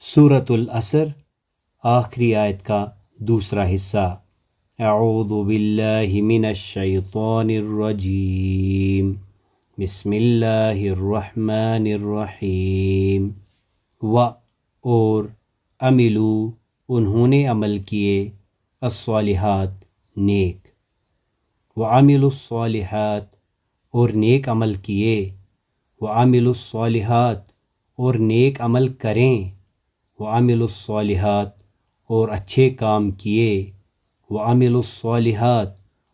سورۃ العصر آخری آیت کا دوسرا حصہ۔ اعوذ باللہ من الشیطان الرجیم، بسم اللہ الرحمن الرحیم۔ اور عملو انہوں نے عمل کیے، الصالحات نیک، وعملوا الصالحات اور نیک عمل کیے، وعملوا الصالحات اور نیک عمل کریں، وعملوا الصالحات اور اچھے کام کیے، وعملوا الصالحات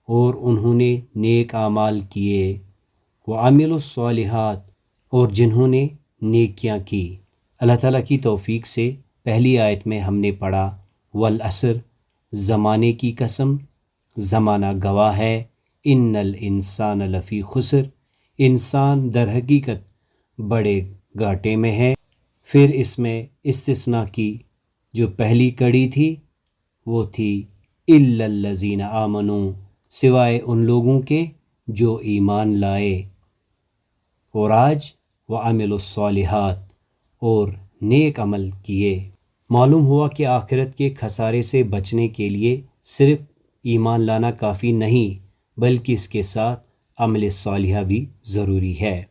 اور انہوں نے نیک اعمال کیے، وعملوا الصالحات اور جنہوں نے نیکیاں کی۔ اللہ تعالیٰ کی توفیق سے پہلی آیت میں ہم نے پڑھا والعصر، زمانے کی قسم، زمانہ گواہ ہے، ان الانسان لفی خسر، انسان در حقیقت بڑے گھاٹے میں ہے۔ پھر اس میں استثناء کی جو پہلی کڑی تھی وہ تھی الا الذین آمنوا، سوائے ان لوگوں کے جو ایمان لائے۔ اور آج وعملوا الصالحات اور نیک عمل کیے۔ معلوم ہوا کہ آخرت کے خسارے سے بچنے کے لیے صرف ایمان لانا کافی نہیں، بلکہ اس کے ساتھ عمل صالحہ بھی ضروری ہے۔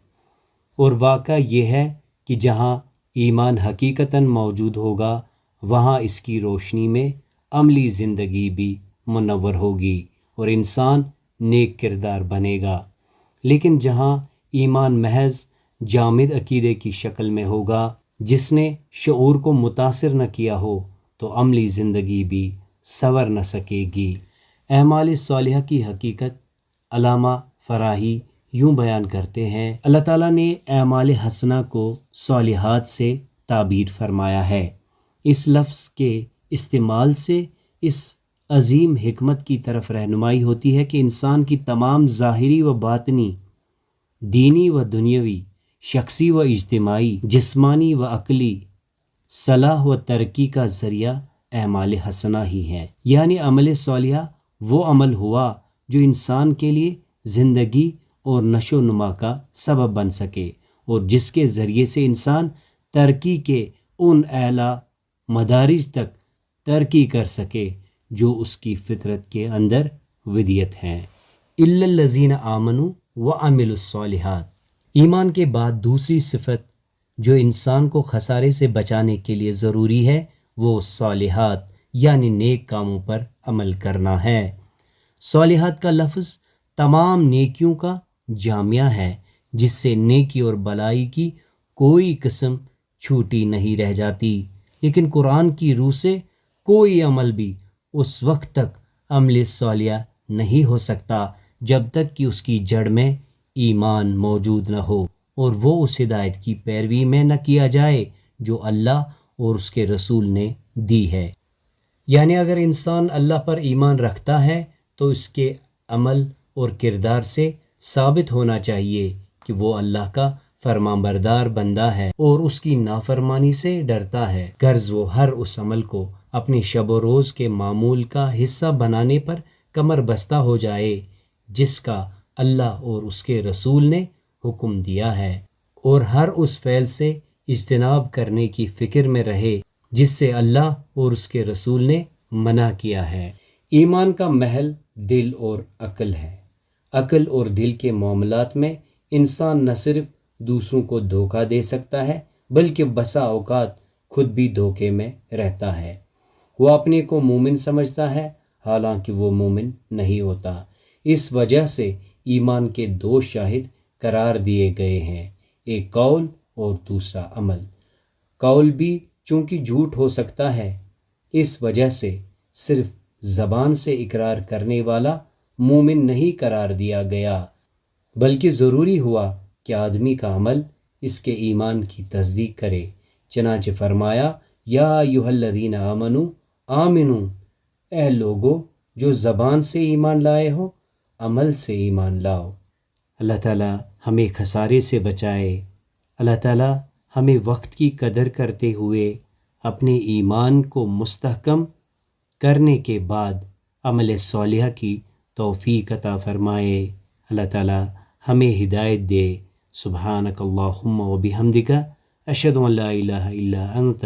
اور واقعہ یہ ہے کہ جہاں ایمان حقیقتاً موجود ہوگا وہاں اس کی روشنی میں عملی زندگی بھی منور ہوگی اور انسان نیک کردار بنے گا۔ لیکن جہاں ایمان محض جامد عقیدے کی شکل میں ہوگا جس نے شعور کو متاثر نہ کیا ہو تو عملی زندگی بھی سنور نہ سکے گی۔ اعمال صالحہ کی حقیقت علامہ فراہی یوں بیان کرتے ہیں، اللہ تعالیٰ نے اعمال حسنہ کو صالحات سے تعبیر فرمایا ہے۔ اس لفظ کے استعمال سے اس عظیم حکمت کی طرف رہنمائی ہوتی ہے کہ انسان کی تمام ظاہری و باطنی، دینی و دنیاوی، شخصی و اجتماعی، جسمانی و عقلی صلاح و ترقی کا ذریعہ اعمال حسنہ ہی ہے۔ یعنی عمل صالحہ وہ عمل ہوا جو انسان کے لیے زندگی اور نشو و نما کا سبب بن سکے اور جس کے ذریعے سے انسان ترقی کے ان اعلیٰ مدارج تک ترقی کر سکے جو اس کی فطرت کے اندر ودیت ہیں۔ الا الذین آمنوا وعملوا الصالحات، ایمان کے بعد دوسری صفت جو انسان کو خسارے سے بچانے کے لیے ضروری ہے وہ صالحات یعنی نیک کاموں پر عمل کرنا ہے۔ صالحات کا لفظ تمام نیکیوں کا جامعہ ہے جس سے نیکی اور بلائی کی کوئی قسم چھوٹی نہیں رہ جاتی۔ لیکن قرآن کی روح سے کوئی عمل بھی اس وقت تک عمل صالحہ نہیں ہو سکتا جب تک کہ اس کی جڑ میں ایمان موجود نہ ہو اور وہ اس ہدایت کی پیروی میں نہ کیا جائے جو اللہ اور اس کے رسول نے دی ہے۔ یعنی اگر انسان اللہ پر ایمان رکھتا ہے تو اس کے عمل اور کردار سے ثابت ہونا چاہیے کہ وہ اللہ کا فرمان بردار بندہ ہے اور اس کی نافرمانی سے ڈرتا ہے، غرض وہ ہر اس عمل کو اپنی شب و روز کے معمول کا حصہ بنانے پر کمر بستہ ہو جائے جس کا اللہ اور اس کے رسول نے حکم دیا ہے، اور ہر اس فعل سے اجتناب کرنے کی فکر میں رہے جس سے اللہ اور اس کے رسول نے منع کیا ہے۔ ایمان کا محل دل اور عقل ہے۔ عقل اور دل کے معاملات میں انسان نہ صرف دوسروں کو دھوکہ دے سکتا ہے بلکہ بسا اوقات خود بھی دھوکے میں رہتا ہے۔ وہ اپنے کو مومن سمجھتا ہے حالانکہ وہ مومن نہیں ہوتا۔ اس وجہ سے ایمان کے دو شاہد قرار دیے گئے ہیں، ایک قول اور دوسرا عمل۔ قول بھی چونکہ جھوٹ ہو سکتا ہے اس وجہ سے صرف زبان سے اقرار کرنے والا مومن نہیں قرار دیا گیا بلکہ ضروری ہوا کہ آدمی کا عمل اس کے ایمان کی تصدیق کرے۔ چنانچہ فرمایا یا ایھا الذین آمنوا آمنو، اے لوگو جو زبان سے ایمان لائے ہو عمل سے ایمان لاؤ۔ اللہ تعالیٰ ہمیں خسارے سے بچائے۔ اللہ تعالیٰ ہمیں وقت کی قدر کرتے ہوئے اپنے ایمان کو مستحکم کرنے کے بعد عمل صالحہ کی توفیق عطا فرمائے۔ اللہ تعالیٰ ہمیں ہدایت دے۔ سبحانک اللہم و بحمدک، اشہد ان لا الہ الا انت،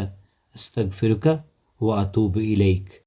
استغفرک و اتوب الیک.